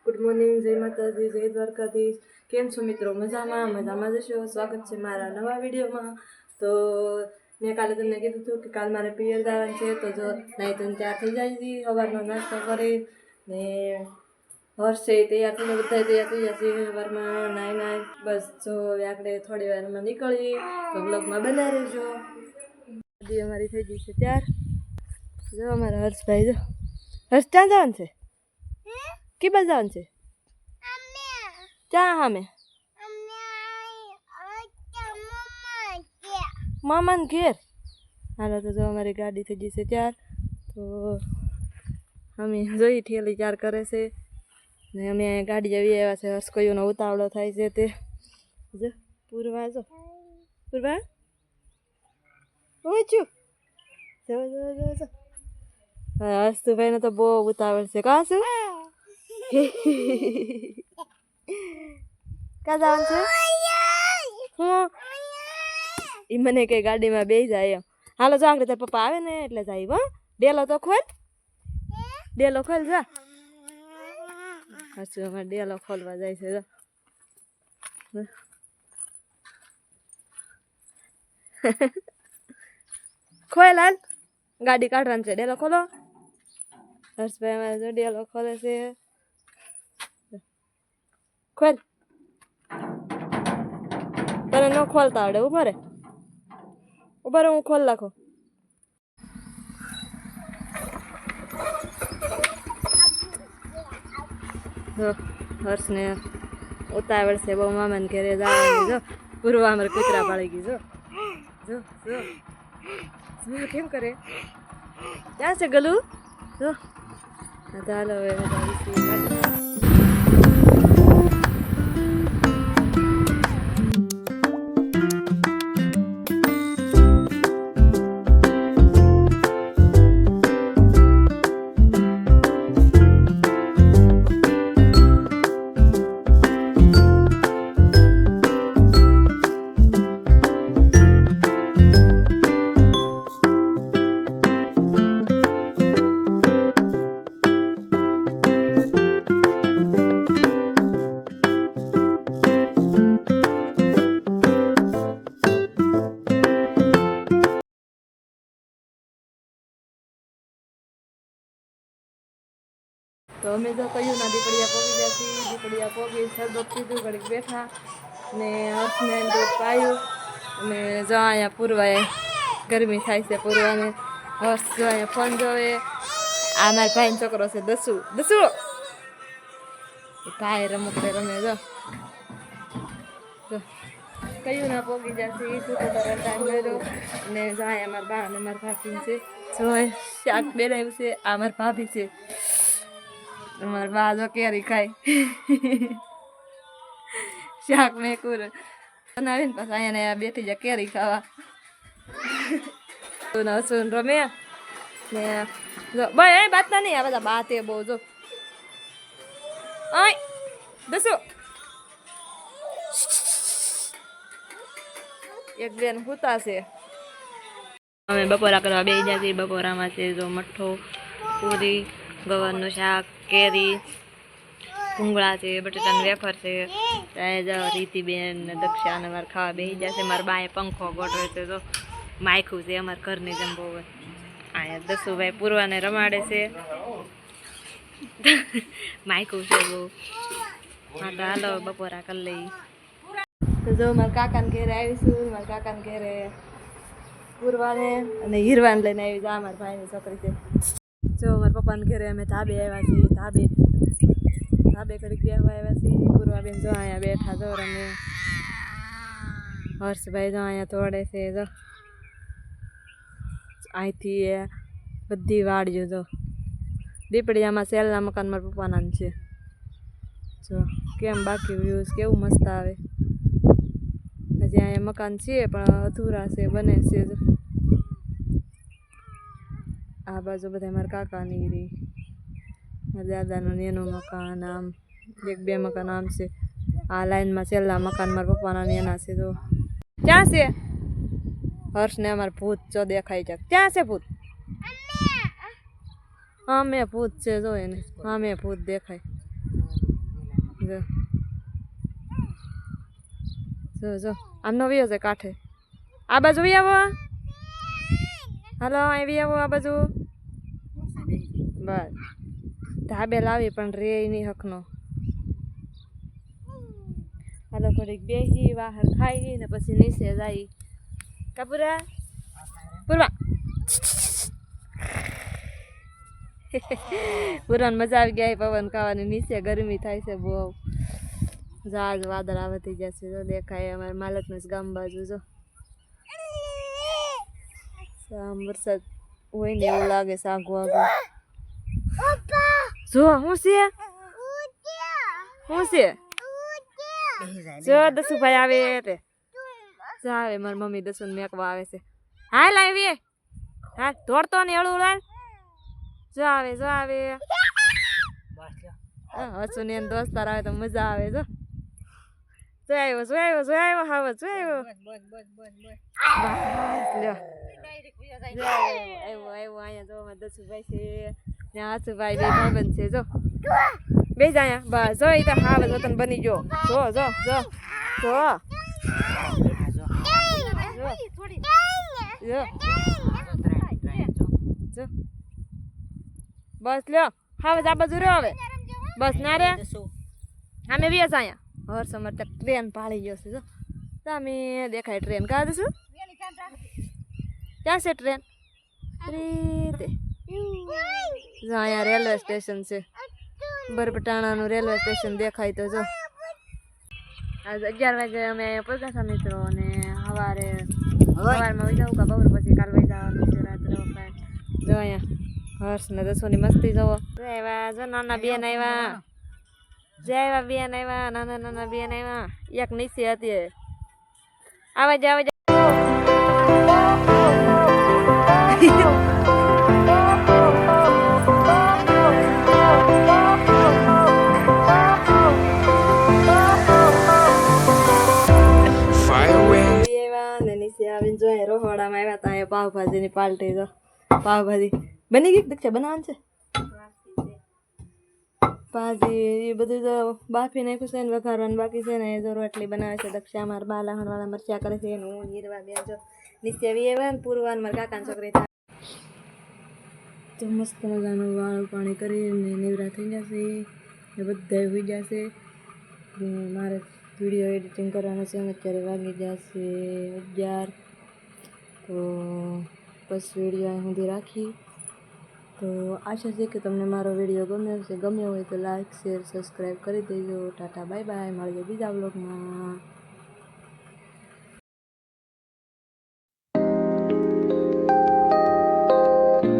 Good morning, જય માતાજી, જય દ્વારકાધીશ. કેમ છો મિત્રો? મજામાં જશો. સ્વાગત છે મારા નવા વિડીયોમાં. તો મેં કાલે તમને કીધું હતું કે કાલ મારે પિયર જવાનું છે, તો જો નાઈ તો તૈયાર થઈ જાય છે, સવારનો નાસ્તો કરી ને હર્ષ છે તૈયાર થઈને બધા તૈયાર થઈ જશે. સવારમાં નાઈ બસ જો હવે આપણે થોડી વારમાં નીકળીએ, તો બ્લોગમાં બના રહેજો. બધી અમારી થઈ ગઈ છે ત્યાર. જો અમારા હર્ષભાઈ, જો હર્ષ ક્યાં જવાનું છે? કે બજાવાનું છે? ક્યાં સામે? મામાને ઘેર. હાલો તો જો અમારી ગાડી થઈ ગઈ છે ત્યાર. તો અમે જોઈ ઠેલી ચાર કરે છે ને અમે ગાડી આવી આવ્યા છે. હર્ષ કયોનો ઉતાવળો થાય છે તે જો પૂરવા, જો પૂરવા ઓછું જો જો જો જો હર્ષભાઈને તો બહુ ઉતાવળ છે. કાં શું ક્યાં જવાનું છે? હું એ મને કઈ ગાડીમાં બેસી જાય એમ. હાલો જો આગળ તાર પપ્પા આવે ને એટલે જાય. હો ડેલો તો ખોલ, ડેલો ખોલ. જા હસું અમારે ડેલો ખોલવા જાય છે. જો ખોલ, હાલ ગાડી કાઢવાની છે. ડેલો ખોલો. હર્ષભાઈ અમારે જો ડેલો ખોલે છે. ખોલ. તને ન ખોલતા આવડે? ઉભા રે, ઉભા રે, હું ખોલ નાખો. જો હર્ષને ઉતાવળ છે બહુ મામાને ઘરે જવાની. જો પૂર્વા અમારે કૂતરા પાળી ગઈ. જો જો જો જો કેમ કરે? ક્યાં છે ગલુ? જો ચાલો હવે તો અમે તો કહ્યું ના દીકડીયા પોગી જતી. દીકડીયા પોગી શરબત પીધું, ઘડીક બેઠા ને હર્ષને દૂધ પાયું. અને જો અહીંયા પૂરવાએ ગરમી થાય છે પૂરવાને. હર્ષ જો અહીંયા ફોન જોવે. આ મારા ભાઈનો છોકરો છે દસુ. દસુ ભાઈ રમકડે રમે. જો જો કયું ના પોગી જતી. શું તો ટાઈમ કર્યો. ને જો અહીંયા મારા બા અને મારા ભાભી છે. જો શાક બનાવ્યું છે. આ મારા ભાભી છે. તમારે બાજો કેરી ખાય. શાક મેં કુર બનાવીને પછી અહીંયા બેઠી જાય કેરી ખાવા. સુન રમે ને ભાઈ અહીં બાત ના નહીં. આ બધા બાત એ બહુ. જો અહીં દસો એક બેન હુતા છે. અમે બપોરા કરવા બે જતી. બપોરામાં છે જો મઠ્ઠો, પૂરી, ગવારનું શાક, કેરી, ભૂંગળા છે, બટેટાનું વેફર છે. રીતિબેન ને દક્ષાને અમારે ખાવા બેસી જશે. મારા બાએ પંખો ગોઠવે છે. તો માયખું છે અમારે ઘરની જેમ બહુ. અહીંયા દસુભાઈ પૂરવાને રમાડે છે. માયખું છે બહુ. હા તો હાલો બપોરા કરી લઈ. તો જો મારા કાકાને ઘેરે આવીશું. મારા કાકાને ઘેરે પૂરવાને અને હીરવાને લઈને આવી. જા મારા ભાઈની છોકરી છે. જો મારા પપ્પાને ઘરે અમે ધાબે આવ્યા છીએ. ધાબે ઘડીક બેસવા આવ્યા છીએ. પૂર્વાબેન જો અહીંયા બેઠા. જો રમે. હર્ષભાઈ જો અહીંયા તોડે છે. જો અહીંથી બધી વાડીઓ જો દીપડીયામાં સેલના મકાન મારા પપ્પાના છે. જો કેમ બાકી વ્યૂઝ કેવું મસ્ત આવે. હજી અહીંયા મકાન છે પણ અધૂરા છે, બને છે. જો આ બાજુ બધા મારા કાકાની રહી. મારા દાદાનું એનું મકાન આમ એક બે મકાન આમ છે. આ લાઈનમાં છેલ્લા મકાન મારા પપ્પાના એના છે. તો ક્યાં છે હર્ષને અમારે ભૂત જો દેખાય છે. ક્યાં છે ભૂત? હા મેં ભૂત છે જો એને. હા મેં ભૂત દેખાય. જો જો આમનો વ્યો છે કાંઠે આ બાજુ વી આવો હાલો આવી આવો આ બાજુ બસ ધાબે લાવી પણ રે નહીં હકનો હાલો ઘડીક બેસી બહાર ખાઈ ને પછી નીચે જાય કાપુરા પૂરવા પૂરવાની મજા આવી ગયા પવન ખાવાની નીચે ગરમી થાય છે બહુ જાજ વાદળ આવે થઈ જશે જો દેખાય અમારે માલકના ગામ બાજુ જો આમ વરસાદ હોય ને એવું લાગે છે આગું આગું જો શું છે જો દસુભાઈ આવે તે જો આવે મારી મમ્મી દસુને મેકવા આવે છે હાલ આવી હા દોડતો ને હળવું લાલ જો આવે હસુ ને દોસ્તાર આવે તો મજા આવે જો આવ્યો હાવ જો આવ્યો અહીંયા જો દસુભાઈ છે ને હસુભાઈ બે ભાઈબંધ છે જો બે જ અહીંયા બસ જો એ તો હાવ વતન બની ગયો જો જો જો જો જો બસ લ્યો હવે આ બાજુ રહ્યો હવે બસ ના રે અમે વ્યાસ અહીંયા હર સમર તક ટ્રેન પાડી ગયો છે જો તમે દેખાય ટ્રેન કા દશું ક્યાં છે ટ્રેન રીતે જો અહીંયા રેલવે સ્ટેશન છે બરપટાણાનું રેલવે સ્ટેશન દેખાય તો જો આજ 11 વાગે અમે અહીંયા પહોંચ્યા હતા મિત્રો અને સવારમાં વહી જાઉં કા બપોર પછી કાલ વહી જવાનું છે રાત્રે વખત જો અહીંયા હર્ષ ને દસોની મસ્તી જોવો આવ્યા જો નાના બેન આવ્યા બેન આવ્યા નાના બેન આવ્યા એક નીચે હતી આવા જાવ રોહડામાં આવ્યા હતા અહીંયા પાવભાજીની પાલટી તો પાવભાજી બની ગઈ દક્ષા બનાવવાનું છે ભાજી એ બધું તો બાફી નાખ્યું છે ને વઘારવાનું બાકી છે ને એ જો રોટલી બનાવે છે દક્ષા મારા બા લહણવાળા મરચા કરે છે એનું હું નીરવા બે જો નીચે આવ્યા ને પૂરવાન મારા કાકાની છોકરી તો મસ્ત મજાનું વાળું પાણી કરીને નીવરા થઈ જશે એ બધા હોઈ જશે મારે વિડીયો એડિટિંગ કરવાનો છે અત્યારે વાગી જશે 11 તો બસ વિડીયો અહીં સુધી રાખી તો આશા છે કે તમને મારો વિડીયો ગમ્યો હોય તો લાઈક શેર સબસ્ક્રાઈબ કરી દેજો ટાટા બાય બાય મળીએ બીજા બ્લોગમાં